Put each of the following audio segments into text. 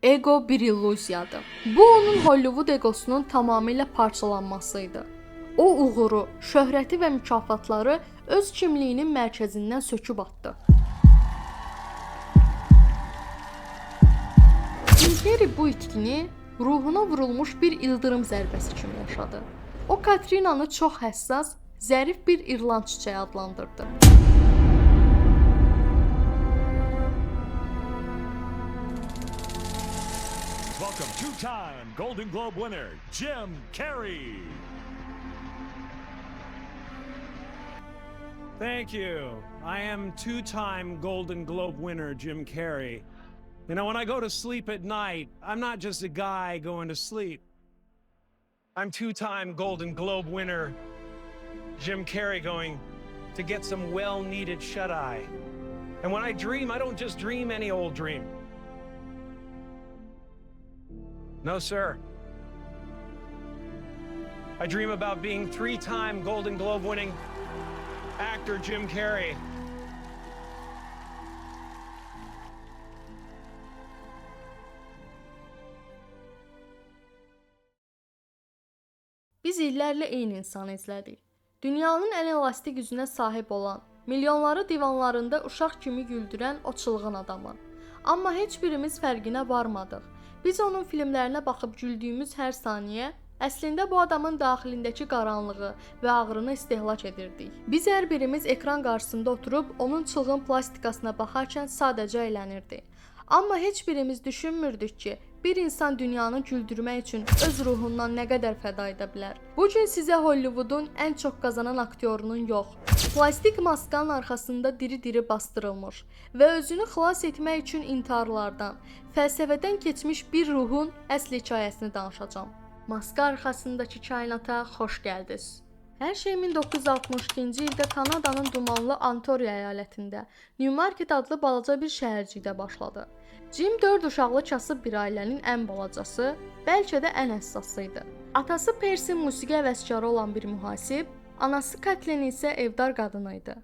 Ego bir illüziyadır. Bu onun Hollywood egosunun tamamilə parçalanmasıydı. O uğuru, şöhrəti və mükafatları öz kimliyinin mərkəzindən söküb atdı. Jim Carrey bu itkini ruhuna vurulmuş bir ildırım zərbəsi kimi yaşadı. O Katrinanı çox həssas, zərif bir İrland çiçəyi adlandırdı. Welcome two-time Golden Globe winner, Jim Carrey. Thank you. I am two-time Golden Globe winner, Jim Carrey. You know, when I go to sleep at night, I'm not just a guy going to sleep. I'm two-time Golden Globe winner, Jim Carrey, going to get some well-needed shut-eye. And when I dream, I don't just dream any old dream. No, sir. I dream about being three-time Golden Globe winning actor Jim Carrey. Biz illərlə eyni insanı izlədik. Dünyanın ən elastik üzünə sahib olan, milyonları divanlarında uşaq kimi güldürən o çılğın adamı. Amma heç birimiz fərqinə varmadıq. Biz onun filmlərinə baxıb güldüyümüz hər saniyə, əslində bu adamın daxilindəki qaranlığı və ağrını istehlak edirdik. Biz hər birimiz ekran qarşısında oturub onun çılğın plastikasına baxarkən sadəcə əylənirdik. Amma heç birimiz düşünmürdük ki, bir insan dünyanı güldürmək üçün öz ruhundan nə qədər fəda edə bilər. Bu gün sizə Hollywoodun ən çox qazanan aktyorunun yox, plastik maskanın arxasında diri-diri bastırılmış və özünü xilas etmək üçün intiharlardan, fəlsəfədən keçmiş bir ruhun əsl hekayəsini danışacağam. Maska arxasındakı kainata xoş gəldiniz. Hər şey 1962-ci ildə Kanadanın dumanlı Ontario əyalətində Newmarket adlı balaca bir şəhərcikdə başladı. Jim 4 uşaqlı kasıb bir ailənin ən balacası, bəlkə də ən həssası idi. Atası Percy musiqi həvəskarı olan bir mühasib, anası Kathleen isə evdar qadını idi.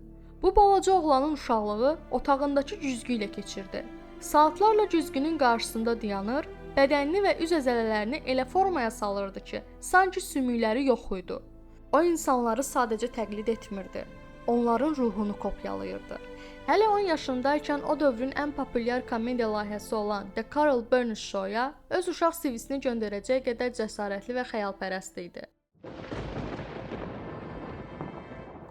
Bu balaca oğlanın uşaqlığı otağındakı güzgü ilə keçirdi. Saatlarla güzgünün qarşısında dayanır, bədənini və üz əzələlərini elə formaya salırdı ki, sanki sümükləri yox idi. O insanları sadəcə təqlid etmirdi, onların ruhunu kopyalayırdı. Hələ 10 yaşındaykən o dövrün ən populyar komediya layihəsi olan The Carl Burns Show-ya öz uşaq CV-sini göndərəcək qədər cəsarətli və xəyalpərəst idi.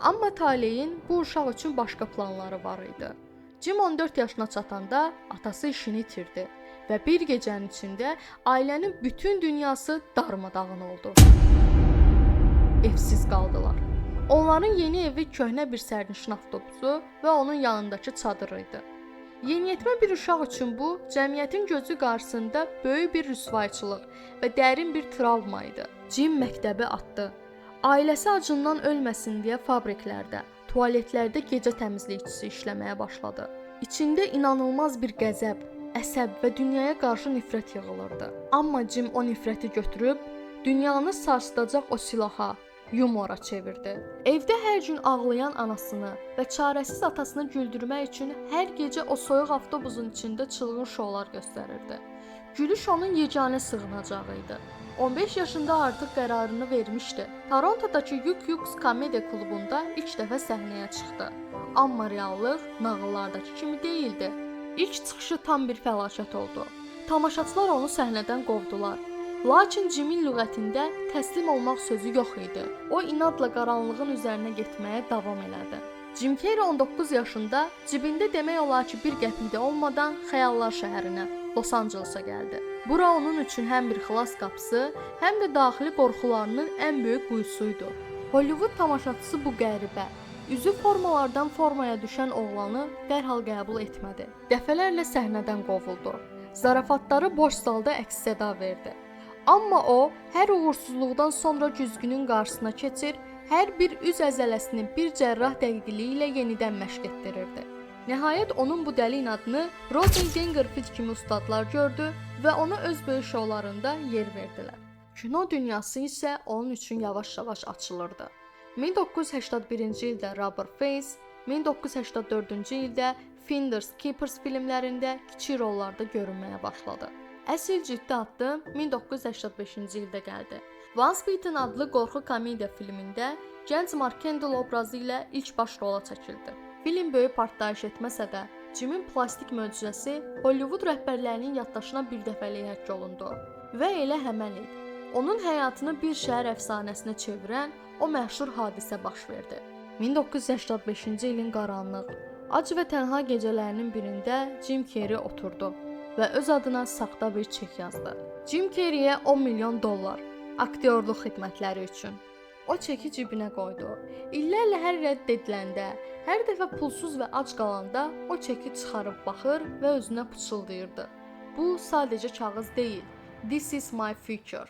Amma taleyin bu uşaq üçün başqa planları var idi. Jim 14 yaşına çatanda atası işini itirdi və bir gecənin içində ailənin bütün dünyası darmadağın oldu. Evsiz qaldılar. Onların yeni evi köhnə bir sərnişin avtobusu və onun yanındakı çadırı idi. Yeniyetmə bir uşaq üçün bu, cəmiyyətin gözü qarşısında böyük bir rüsvayçılıq və dərin bir travma idi. Jim məktəbi atdı. Ailəsi acından ölməsin deyə fabriklərdə, tualetlərdə gecə təmizləyicisi işləməyə başladı. İçində inanılmaz bir qəzəb, əsəb və dünyaya qarşı nifrət yığılırdı. Amma Jim o nifrəti götürüb, dünyanı sarsıdacaq o silaha, yumora çevirdi. Evdə hər gün ağlayan anasını və çarəsiz atasını güldürmək üçün hər gecə o soyuq avtobusun içində çılğın şoular göstərirdi. Gülüş onun yeganə sığınacağı idi. 15 yaşında artıq qərarını vermişdi. Torontodakı Yuk komediya klubunda ilk dəfə səhnəyə çıxdı. Amma reallıq nağıllardakı kimi değildi. İlk çıxışı tam bir fəlakət oldu. Tamaşaçılar onu səhnədən qovdular. Lakin Jimin lüğətində təslim olmaq sözü yox idi. O inadla qaranlığın üzərinə getməyə davam elədi. Jim Carrey 19 yaşında cibində demək olar ki bir qəpik də olmadan xəyallar şəhərinə, Los Ancelesa gəldi. Bura onun üçün həm bir xilas qapısı, həm də daxili qorxularının ən böyük quyusuydu. Hollywood tamaşaçısı bu qəribə, üzü formalardan formaya düşən oğlanı dərhal qəbul etmədi. Dəfələrlə səhnədən qovuldu. Zarafatları boş salda əks-səda verdi. Amma o, hər uğursuzluqdan sonra güzgünün qarşısına keçir, hər bir üz əzələsini bir cərrah dəqiqliyi ilə yenidən məşq etdirirdi. Nəhayət onun bu dəli inadını Rodney Dangerfield kimi ustadlar gördü və ona öz böyük şoularında yer verdilər. Kino dünyası isə onun üçün yavaş-yavaş açılırdı. 1981-ci ildə Rubber Face, 1984-cü ildə Finders Keepers filmlərində kiçik rollarda görünməyə başladı. Əsl ciddi addım 1985-ci ildə gəldi. Once Bitten adlı qorxu komediya filmində gənc Mark Kendall obrazı ilə ilk baş rola çəkildi. Film böyük partlayış etməsə də, Jimin plastik möcüzəsi Hollywood rəhbərlərinin yaddaşına bir dəfəlik həkk olundu və elə həmin il onun həyatını bir şəhər əfsanəsinə çevirən o məşhur hadisə baş verdi. 1985-ci ilin qaranlıq, ac və tənha gecələrinin birində Jim Carrey oturdu və öz adına saxta bir çek yazdı. Jim Carrey'ə 10 milyon dollar aktyorluq xidmətləri üçün. O çeki cibinə qoydu. İllərlə hər rədd ediləndə, hər dəfə pulsuz və ac qalanda o çeki çıxarıb baxır və özünə pıçıldayırdı. Bu sadəcə kağız deyil. This is my future.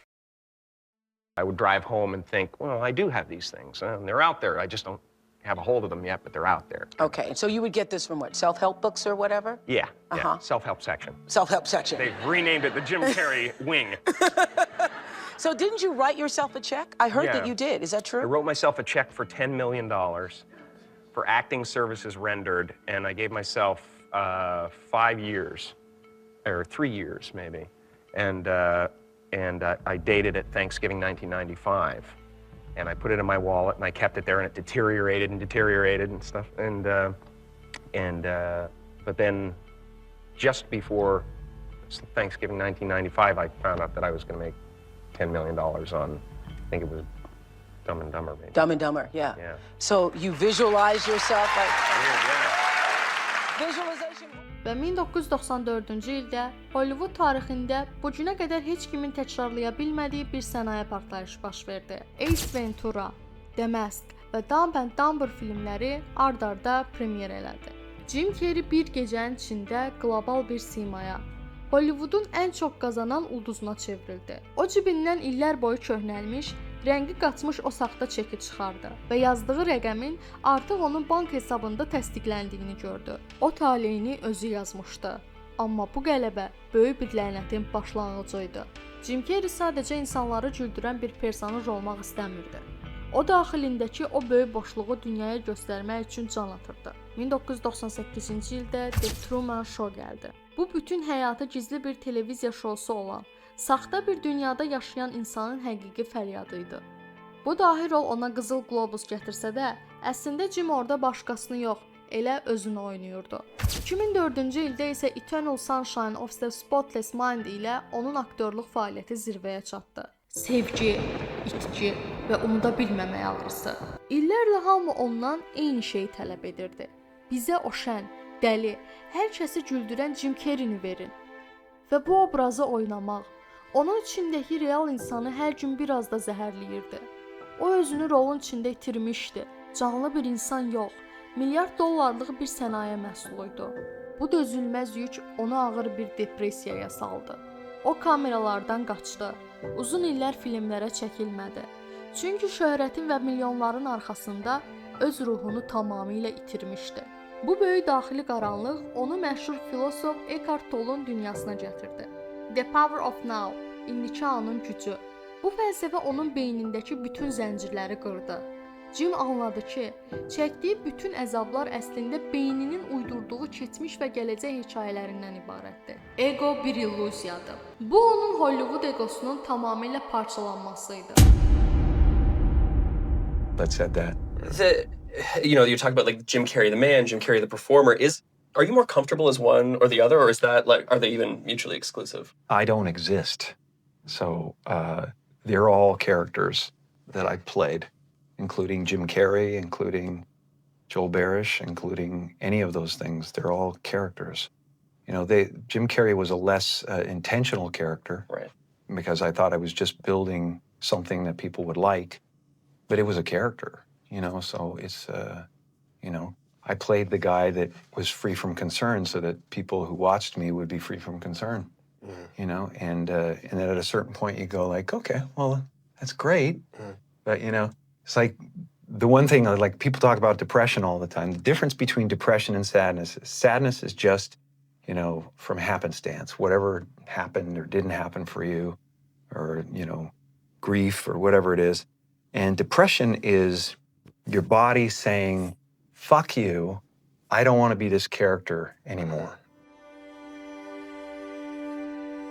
I would drive home and think, well, I do have these things, and they're out there. I just don't have a hold of them yet, but they're out there. Okay, so you would get this from what, self-help books or whatever? Yeah, Uh-huh. self-help section. Self-help section. They've renamed it the Jim Carrey wing. So didn't you write yourself a check? I heard that Yeah. you did. Is that I true? wrote myself a check for $10 million for acting services rendered, and I gave myself 5 years, or 3 years maybe, and I dated it Thanksgiving 1995, and I put it in my wallet, and I kept it there, and it deteriorated and stuff, but then just before Thanksgiving 1995, I found out that I was going to make $10 million on, I think it was Dumb and Dumber, maybe. Dumb and Dumber, yeah. Yeah. So you visualize yourself like Weird, yeah. visualization. Və 1994-cü ildə Hollywood tarixində bu günə qədər heç kimin təkrarlaya bilmədiyi bir sənaye partlayışı baş verdi. Ace Ventura, The Mask və Dumb and Dumber filmləri ard-arda premyer elədi. Jim Carrey bir gecənin içində qlobal bir simaya, Hollywoodun ən çox qazanan ulduzuna çevrildi. O cibindən illər boyu köhnəlmiş, rəngi qaçmış o saxta çeki çıxardı və yazdığı rəqəmin artıq onun bank hesabında təsdiqləndiyini gördü. O taleyini özü yazmışdı. Amma bu qələbə böyük bir lənətin başlanğıcı idi. Jim Carrey sadəcə insanları güldürən bir personaj olmaq istəmirdi. O daxilindəki o böyük boşluğu dünyaya göstərmək üçün can atırdı. 1998-ci ildə The Truman Show gəldi. Bu bütün həyatı gizli bir televiziya şousu olan, saxta bir dünyada yaşayan insanın həqiqi fəryadı idi. Bu dahi rol ona Qızıl Qlobus gətirsə də, əslində Jim orada başqasını yox, elə özünü oynayırdı. 2004-cü ildə isə Eternal Sunshine of the Spotless Mind ilə onun aktyorluq fəaliyyəti zirvəyə çatdı. Sevgi, itki və unuda bilməmək ağrısı. İllərlə hamı ondan eyni şeyi tələb edirdi. Bizə o şən, dəli, hər kəsi güldürən Jim Carrey-ni verin. Və bu obrazı oynamaq, onun içindəki real insanı hər gün biraz da zəhərləyirdi. O özünü rolun içində itirmişdi. Canlı bir insan yox, milyard dollarlıq bir sənaye məhsuluydu. Bu dözülməz yük onu ağır bir depressiyaya saldı. O kameralardan qaçdı. Uzun illər filmlərə çəkilmədi. Çünki şöhrətin və milyonların arxasında öz ruhunu tamamilə itirmişdi. Bu böyük daxili qaranlıq onu məşhur filosof Eckhart Tolle'un dünyasına gətirdi. The Power of Now, indiki anın gücü. Bu fəlsəfə onun beynindəki bütün zəncirləri qırdı. Jim anladı ki, çəkdiyi bütün əzablar əslində beyninin uydurduğu keçmiş və gələcək hekayələrindən ibarətdir. Ego bir illüziyadır. Bu onun Hollywood egosunun tamamilə parçalanmasıydı. That said that. You're talking about like Jim Carrey the man, Jim Carrey the performer. Are you more comfortable as one or the other, or is that like, are they even mutually exclusive? I don't exist. So they're all characters that I played, including Jim Carrey, including Joel Barish, including any of those things. They're all characters. Jim Carrey was a less intentional character, Right. because I thought I was just building something that people would like, but it was a character, so it's, I played the guy that was free from concern so that people who watched me would be free from concern, and then at a certain point you go like, okay, well, that's great, but, it's like the one thing, like people talk about depression all the time. The difference between depression and sadness is just, from happenstance, whatever happened or didn't happen for you, or, grief or whatever it is. And depression is your body saying, fuck you, I don't want to be this character anymore.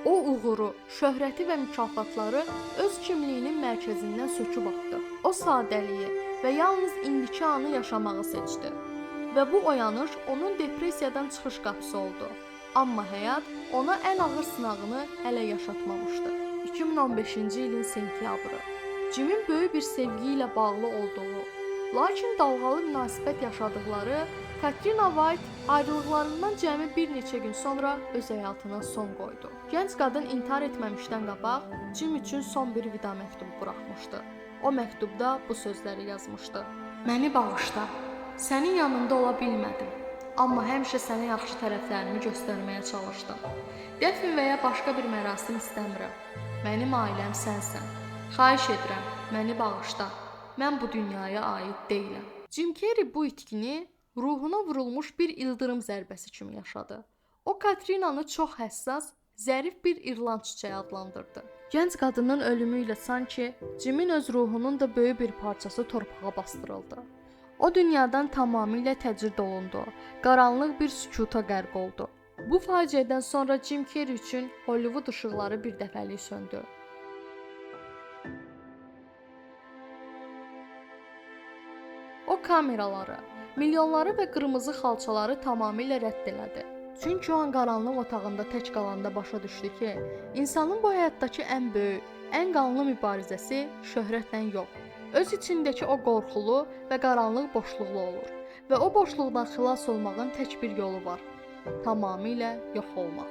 O uğuru, şöhrəti və mükafatları öz kimliyinin mərkəzindən söküb atdı. O sadəliyi və yalnız indiki anı yaşamağı seçdi. Və bu oyanış onun depressiyadan çıxış qapısı oldu. Amma həyat ona ən ağır sınağını hələ yaşatmamışdı. 2015-ci ilin sentyabrı. Jimin böyük bir sevgi ilə bağlı olduğu, lakin dalğalı münasibət yaşadıkları Katrina White ayrılıqlarından cəmi bir neçə gün sonra öz həyatına son qoydu. Gənc qadın intihar etməmişdən qabaq Jim üçün son bir vida məktubu buraxmışdı. O məktubda bu sözləri yazmışdı. Məni bağışla. Sənin yanında ola bilmədim. Amma həmişə sənə yaxşı tərəflərimi göstərməyə çalışdım. Dəfn və ya başqa bir mərasim istəmirəm. Mənim ailəm sənsən. Xahiş edirəm, məni bağışla. Mən bu dünyaya aid deyiləm. Jim Carrey bu itkini ruhuna vurulmuş bir ildırım zərbəsi kimi yaşadı. O Katrinanı çox həssas, zərif bir İrland çiçəyi adlandırdı. Gənc qadının ölümü ilə sanki Jimin öz ruhunun da böyük bir parçası torpağa bastırıldı. O dünyadan tamamilə təcrid olundu. Qaranlıq bir sükuta qərq oldu. Bu faciədən sonra Jim Carrey üçün Hollywood işıqları bir dəfəlik söndü. O kameraları, milyonları və qırmızı xalçaları tamamilə rədd elədi. Çünki o an qaranlıq otağında tək qalanda başa düşdü ki, insanın bu həyatdakı ən böyük, ən qanlı mübarizəsi şöhrətlə yox, öz içindəki o qorxulu və qaranlıq boşluqla olur və o boşluqdan xilas olmağın tək bir yolu var: tamamilə yox olmaq.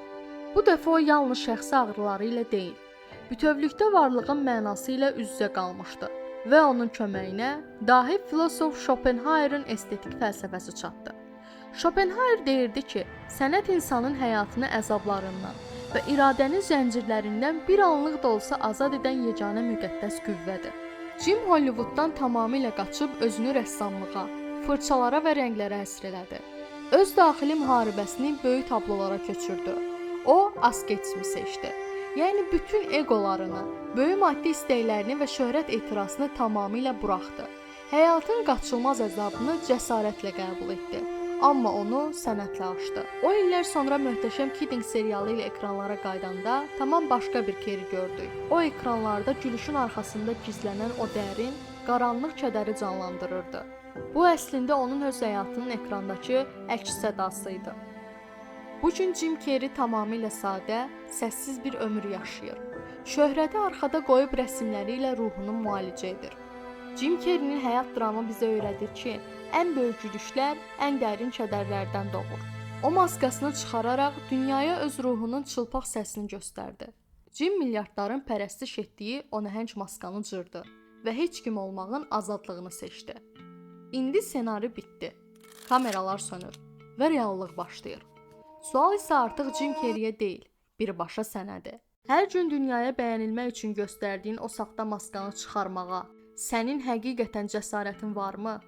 Bu dəfə o yalnız şəxsi ağrıları ilə deyil, bütövlükdə varlığın mənası ilə üz-üzə qalmışdı və onun köməyinə dahi filosof Schopenhauer'ın estetik fəlsəfəsi çatdı. Schopenhauer deyirdi ki, sənət insanın həyatını əzablarından və iradənin zəncirlərindən bir anlıq da olsa azad edən yeganə müqəddəs qüvvədir. Jim Hollywooddan tamamilə qaçıb özünü rəssamlığa, fırçalara və rənglərə həsr elədi. Öz daxili müharibəsini böyük tablolara köçürdü. O asketizmi seçdi. Yəni bütün egolarını, böyük maddi istəklərini və şöhrət etirazını tamamilə buraxdı. Həyatın qaçılmaz əzabını cəsarətlə qəbul etdi. Amma onu sənətlə aşdı. O illər sonra Möhtəşəm Kidding serialı ilə ekranlara qaydanda tamam başqa bir Carrey gördük. O ekranlarda gülüşün arxasında gizlənən o dərin, qaranlıq kədəri canlandırırdı. Bu əslində onun öz həyatının ekrandakı əks sədası idi. Bu gün Jim Carrey tamamilə sadə, səssiz bir ömür yaşayır. Şöhrəti arxada qoyub rəsmləri ilə ruhunu müalicə edir. Jim Carrey'nin həyat dramı bizə öyrədir ki, ən böyük gülüşlər ən dərin kədərlərdən doğur. O maskasını çıxararaq dünyaya öz ruhunun çılpaq səsini göstərdi. Jim milyardların pərəstiş etdiyi o nəhəng maskanı cırdı və heç kim olmağın azadlığını seçdi. İndi ssenari bitdi. Kameralar sönür və reallıq başlayır. Sual isə artıq Jim Carrey'ə deyil, birbaşa sənədir. Hər gün dünyaya bəyənilmək üçün göstərdiyin o saxta maskanı çıxarmağa sənin həqiqətən cəsarətin varmı?